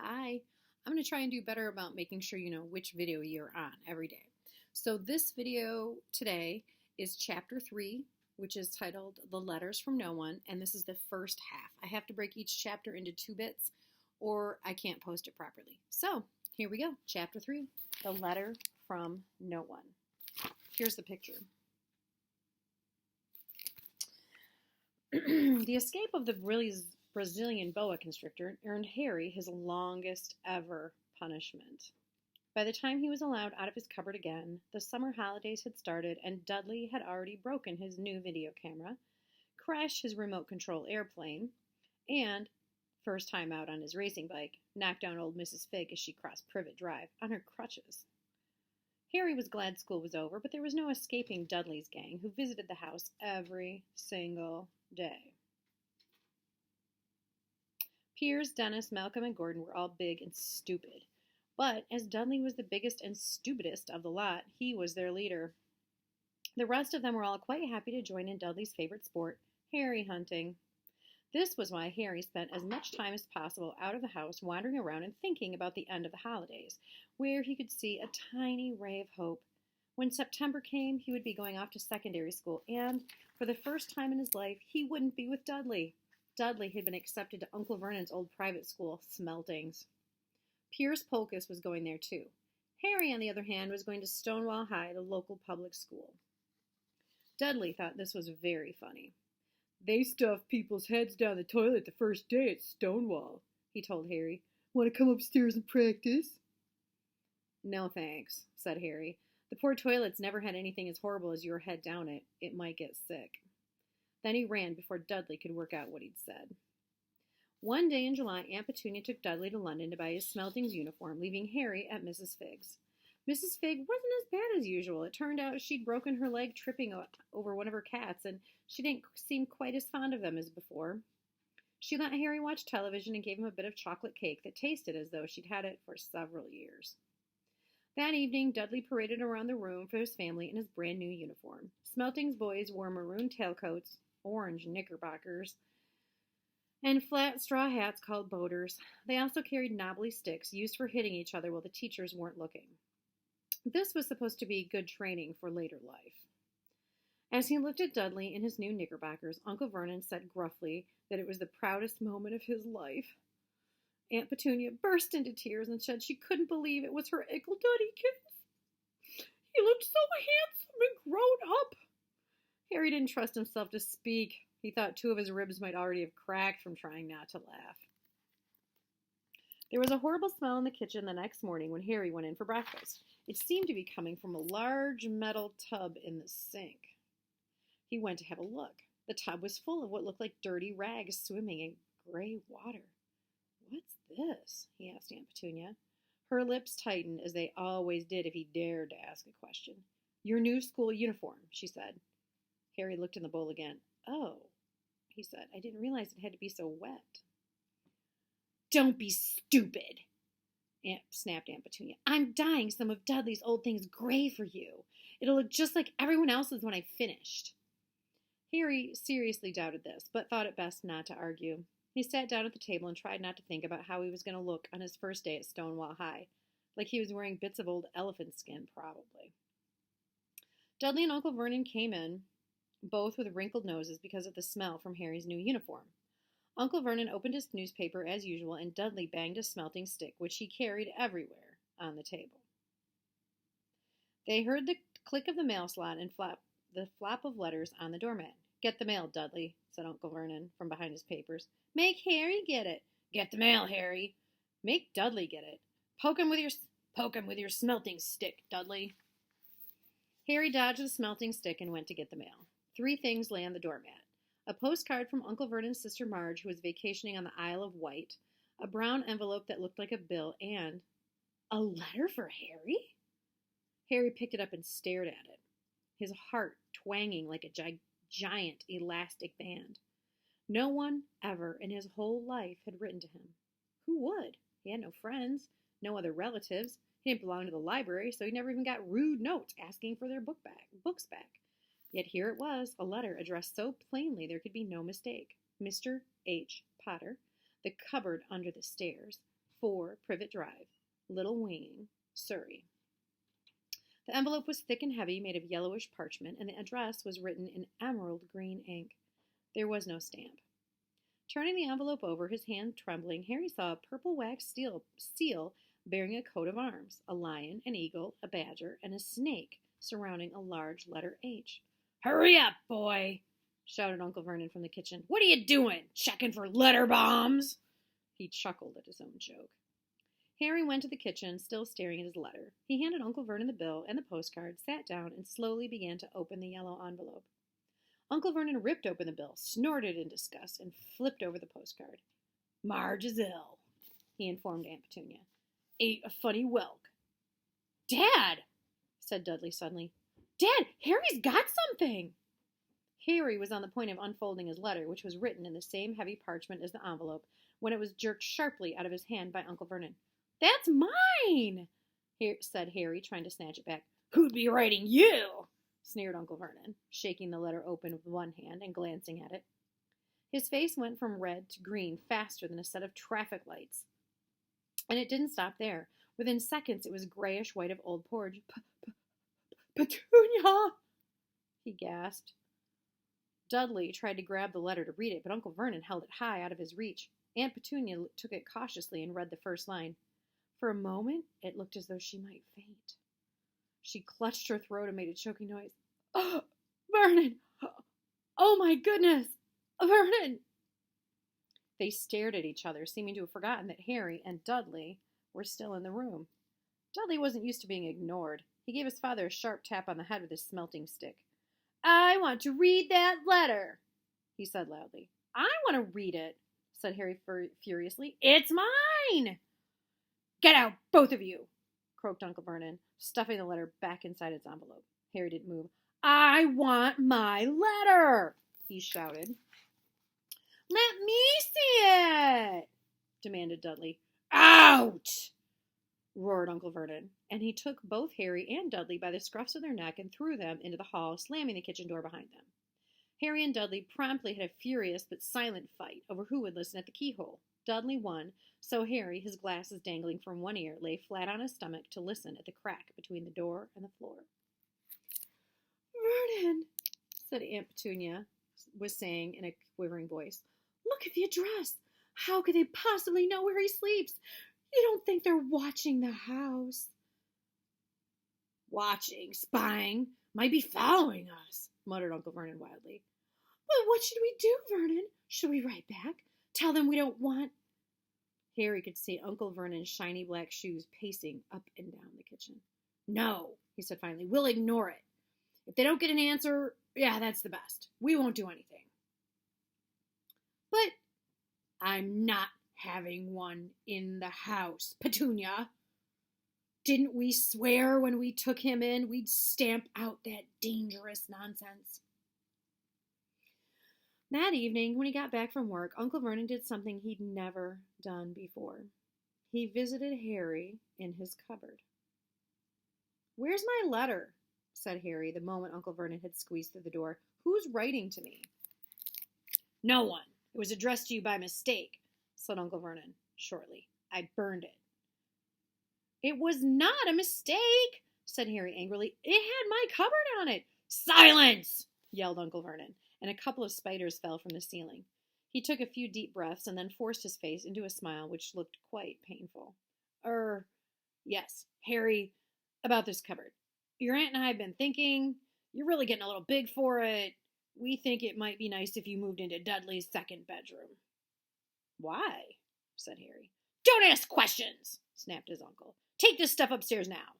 Hi, I'm going to try and do better about making sure you know which video you're on every day. So this video today is chapter 3, which is titled The Letters from No One, and this is the first half. I have to break each chapter into 2 bits or I can't post it properly. So here we go, chapter 3, The Letter from No One. Here's the picture. The escape of the Brazilian boa constrictor earned Harry his longest ever punishment. By the time he was allowed out of his cupboard again, the summer holidays had started and Dudley had already broken his new video camera, crashed his remote control airplane, and, first time out on his racing bike, knocked down old Mrs. Fig as she crossed Privet Drive on her crutches. Harry was glad school was over, but there was no escaping Dudley's gang, who visited the house every single day. Piers, Dennis, Malcolm, and Gordon were all big and stupid. But as Dudley was the biggest and stupidest of the lot, he was their leader. The rest of them were all quite happy to join in Dudley's favorite sport, Harry hunting. This was why Harry spent as much time as possible out of the house wandering around and thinking about the end of the holidays, where he could see a tiny ray of hope. When September came, he would be going off to secondary school, and, for the first time in his life, he wouldn't be with Dudley. Dudley had been accepted to Uncle Vernon's old private school, Smeltings. Piers Polkus was going there too. Harry, on the other hand, was going to Stonewall High, the local public school. Dudley thought this was very funny. "They stuff people's heads down the toilet the first day at Stonewall," he told Harry. "Want to come upstairs and practice?" "No thanks," said Harry. "The poor toilets never had anything as horrible as your head down it. It might get sick." Then he ran before Dudley could work out what he'd said. One day in July, Aunt Petunia took Dudley to London to buy his Smeltings uniform, leaving Harry at Mrs. Fig's. Mrs. Fig wasn't as bad as usual. It turned out she'd broken her leg tripping over one of her cats, and she didn't seem quite as fond of them as before. She let Harry watch television and gave him a bit of chocolate cake that tasted as though she'd had it for several years. That evening, Dudley paraded around the room for his family in his brand new uniform. Smeltings boys wore maroon tailcoats, orange knickerbockers, and flat straw hats called boaters. They also carried knobbly sticks used for hitting each other while the teachers weren't looking. This was supposed to be good training for later life. As he looked at Dudley in his new knickerbockers, Uncle Vernon said gruffly that it was the proudest moment of his life. Aunt Petunia burst into tears and said she couldn't believe it was her Uncle Duddykins. He looked so handsome and grown up. Harry didn't trust himself to speak. He thought 2 of his ribs might already have cracked from trying not to laugh. There was a horrible smell in the kitchen the next morning when Harry went in for breakfast. It seemed to be coming from a large metal tub in the sink. He went to have a look. The tub was full of what looked like dirty rags swimming in gray water. "What's this?" he asked Aunt Petunia. Her lips tightened, as they always did if he dared to ask a question. "Your new school uniform," she said. Harry looked in the bowl again. "Oh," he said, "I didn't realize it had to be so wet." "Don't be stupid," snapped Aunt Petunia. "I'm dyeing some of Dudley's old things gray for you. It'll look just like everyone else's when I've finished." Harry seriously doubted this, but thought it best not to argue. He sat down at the table and tried not to think about how he was going to look on his first day at Stonewall High, like he was wearing bits of old elephant skin, probably. Dudley and Uncle Vernon came in, both with wrinkled noses because of the smell from Harry's new uniform. Uncle Vernon opened his newspaper as usual, and Dudley banged a smelting stick, which he carried everywhere, on the table. They heard the click of the mail slot and the flap of letters on the doormat. "Get the mail, Dudley," said Uncle Vernon from behind his papers. "Make Harry get it." "Get the mail, Harry." "Make Dudley get it." Poke him with your smelting stick, Dudley." Harry dodged the smelting stick and went to get the mail. 3 things lay on the doormat. A postcard from Uncle Vernon's sister Marge, who was vacationing on the Isle of Wight, a brown envelope that looked like a bill, and a letter for Harry? Harry picked it up and stared at it, his heart twanging like a giant elastic band. No one ever in his whole life had written to him. Who would? He had no friends, no other relatives. He didn't belong to the library, so he never even got rude notes asking for their books back. Yet here it was, a letter addressed so plainly there could be no mistake. Mr. H. Potter, The Cupboard Under the Stairs, 4 Privet Drive, Little Wayne, Surrey. The envelope was thick and heavy, made of yellowish parchment, and the address was written in emerald green ink. There was no stamp. Turning the envelope over, his hand trembling, Harry saw a purple wax seal bearing a coat of arms, a lion, an eagle, a badger, and a snake surrounding a large letter H. "Hurry up, boy!" shouted Uncle Vernon from the kitchen. "What are you doing? Checking for letter bombs?" He chuckled at his own joke. Harry went to the kitchen, still staring at his letter. He handed Uncle Vernon the bill and the postcard, sat down, and slowly began to open the yellow envelope. Uncle Vernon ripped open the bill, snorted in disgust, and flipped over the postcard. "Marge is ill," he informed Aunt Petunia. "Ate a funny whelk." "Dad!" said Dudley suddenly. "Dad, Harry's got something!" Harry was on the point of unfolding his letter, which was written in the same heavy parchment as the envelope, when it was jerked sharply out of his hand by Uncle Vernon. "That's mine!" said Harry, trying to snatch it back. "Who'd be writing you?" sneered Uncle Vernon, shaking the letter open with one hand and glancing at it. His face went from red to green faster than a set of traffic lights. And it didn't stop there. Within seconds, it was grayish-white of old porridge. "Petunia!" he gasped. Dudley tried to grab the letter to read it, but Uncle Vernon held it high out of his reach. Aunt Petunia took it cautiously and read the first line. For a moment, it looked as though she might faint. She clutched her throat and made a choking noise. "Oh, Vernon! Oh, my goodness! Vernon!" They stared at each other, seeming to have forgotten that Harry and Dudley were still in the room. Dudley wasn't used to being ignored. He gave his father a sharp tap on the head with his smelting stick. "I want to read that letter," he said loudly. "I want to read it," said Harry furiously. "It's mine!" "Get out, both of you!" croaked Uncle Vernon, stuffing the letter back inside its envelope. Harry didn't move. "I want my letter!" he shouted. "Let me see it!" demanded Dudley. "Out!" roared Uncle Vernon, and he took both Harry and Dudley by the scruffs of their neck and threw them into the hall, slamming the kitchen door behind them. Harry and Dudley promptly had a furious but silent fight over who would listen at the keyhole. Dudley won, so Harry, his glasses dangling from one ear, lay flat on his stomach to listen at the crack between the door and the floor. "Vernon," said Aunt Petunia, was saying in a quivering voice, "look at the address. How could they possibly know where he sleeps? You don't think they're watching the house?" "Watching, spying, might be following us," muttered Uncle Vernon wildly. "Well, what should we do, Vernon? Should we write back? Tell them we don't want—" Harry could see Uncle Vernon's shiny black shoes pacing up and down the kitchen. "No," he said finally, "we'll ignore it. If they don't get an answer, yeah, that's the best. We won't do anything." "But I'm not having one in the house, Petunia. Didn't we swear when we took him in we'd stamp out that dangerous nonsense?" That evening, when he got back from work, Uncle Vernon did something he'd never done before. He visited Harry in his cupboard. "Where's my letter?" said Harry the moment Uncle Vernon had squeezed through the door. "Who's writing to me?" "No one. It was addressed to you by mistake," said Uncle Vernon shortly. "I burned it." "It was not a mistake," said Harry angrily. "It had my cupboard on it." "Silence!" yelled Uncle Vernon, and a couple of spiders fell from the ceiling. He took a few deep breaths and then forced his face into a smile which looked quite painful. Yes, Harry, about this cupboard. Your aunt and I have been thinking. You're really getting a little big for it. We think it might be nice if you moved into Dudley's second bedroom." "Why?" said Harry. "Don't ask questions," snapped his uncle. "Take this stuff upstairs now."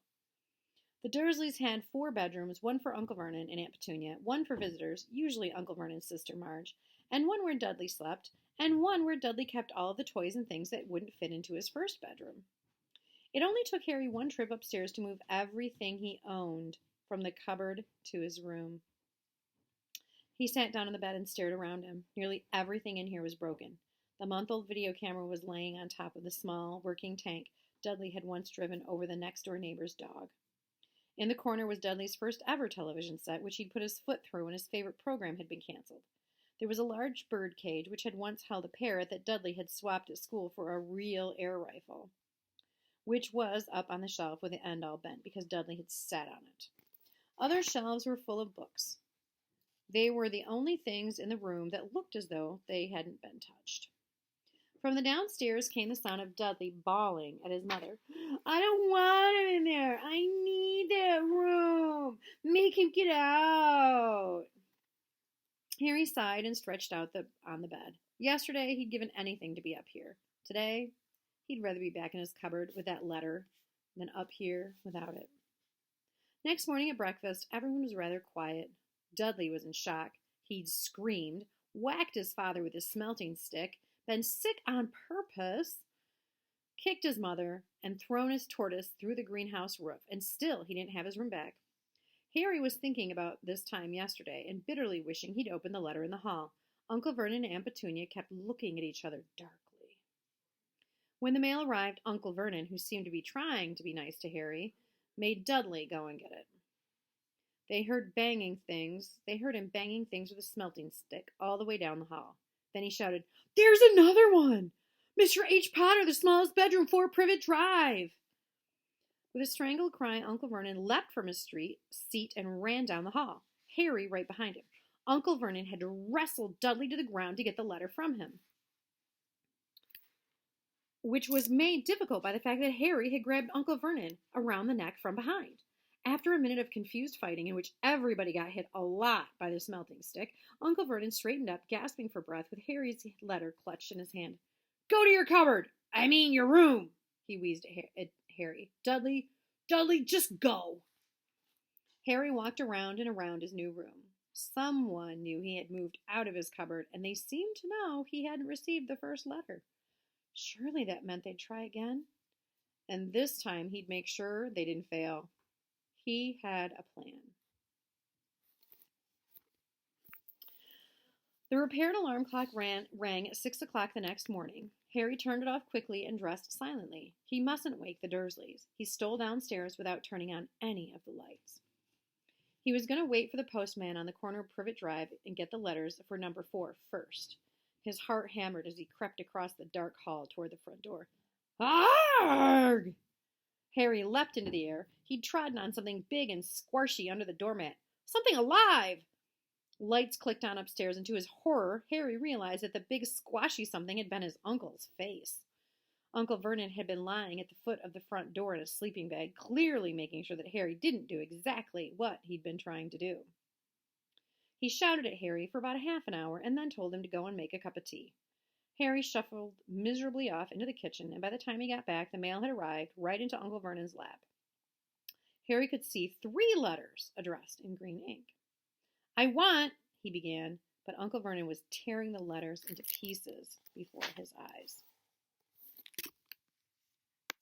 The Dursleys had 4 bedrooms, one for Uncle Vernon and Aunt Petunia, one for visitors, usually Uncle Vernon's sister Marge, and one where Dudley slept, and one where Dudley kept all of the toys and things that wouldn't fit into his first bedroom. It only took Harry one trip upstairs to move everything he owned from the cupboard to his room. He sat down on the bed and stared around him. Nearly everything in here was broken. The month-old video camera was laying on top of the small, working tank Dudley had once driven over the next-door neighbor's dog. In the corner was Dudley's first ever television set, which he'd put his foot through when his favorite program had been canceled. There was a large bird cage which had once held a parrot that Dudley had swapped at school for a real air rifle, which was up on the shelf with the end all bent because Dudley had sat on it. Other shelves were full of books. They were the only things in the room that looked as though they hadn't been touched. From the downstairs came the sound of Dudley bawling at his mother. I don't want him in there. I need that room. Make him get out. Harry sighed and stretched out on the bed. Yesterday, he'd given anything to be up here. Today, he'd rather be back in his cupboard with that letter than up here without it. Next morning at breakfast, everyone was rather quiet. Dudley was in shock. He'd screamed, whacked his father with his smelting stick, been sick on purpose, kicked his mother, and thrown his tortoise through the greenhouse roof, and still he didn't have his room back. Harry was thinking about this time yesterday and bitterly wishing he'd opened the letter in the hall. Uncle Vernon and Aunt Petunia kept looking at each other darkly. When the mail arrived, Uncle Vernon, who seemed to be trying to be nice to Harry, made Dudley go and get it. They heard him banging things with a smelting stick all the way down the hall. Then he shouted, There's another one! Mr. H. Potter, the smallest bedroom, 4 Privet Drive! With a strangled cry, Uncle Vernon leapt from his seat and ran down the hall, Harry right behind him. Uncle Vernon had to wrestle Dudley to the ground to get the letter from him, which was made difficult by the fact that Harry had grabbed Uncle Vernon around the neck from behind. After a minute of confused fighting in which everybody got hit a lot by the smelting stick, Uncle Vernon straightened up, gasping for breath, with Harry's letter clutched in his hand. Go to your cupboard! I mean your room! He wheezed at Harry. Dudley, just go! Harry walked around and around his new room. Someone knew he had moved out of his cupboard, and they seemed to know he hadn't received the first letter. Surely that meant they'd try again. And this time he'd make sure they didn't fail. He had a plan. The repaired alarm clock rang at 6 o'clock the next morning. Harry turned it off quickly and dressed silently. He mustn't wake the Dursleys. He stole downstairs without turning on any of the lights. He was going to wait for the postman on the corner of Privet Drive and get the letters for number 4 first. His heart hammered as he crept across the dark hall toward the front door. Arrgh! Harry leapt into the air. He'd trodden on something big and squashy under the doormat. Something alive! Lights clicked on upstairs, and to his horror, Harry realized that the big squashy something had been his uncle's face. Uncle Vernon had been lying at the foot of the front door in a sleeping bag, clearly making sure that Harry didn't do exactly what he'd been trying to do. He shouted at Harry for about a half an hour and then told him to go and make a cup of tea. Harry shuffled miserably off into the kitchen, and by the time he got back, the mail had arrived right into Uncle Vernon's lap. Harry could see 3 letters addressed in green ink. I want, he began, but Uncle Vernon was tearing the letters into pieces before his eyes.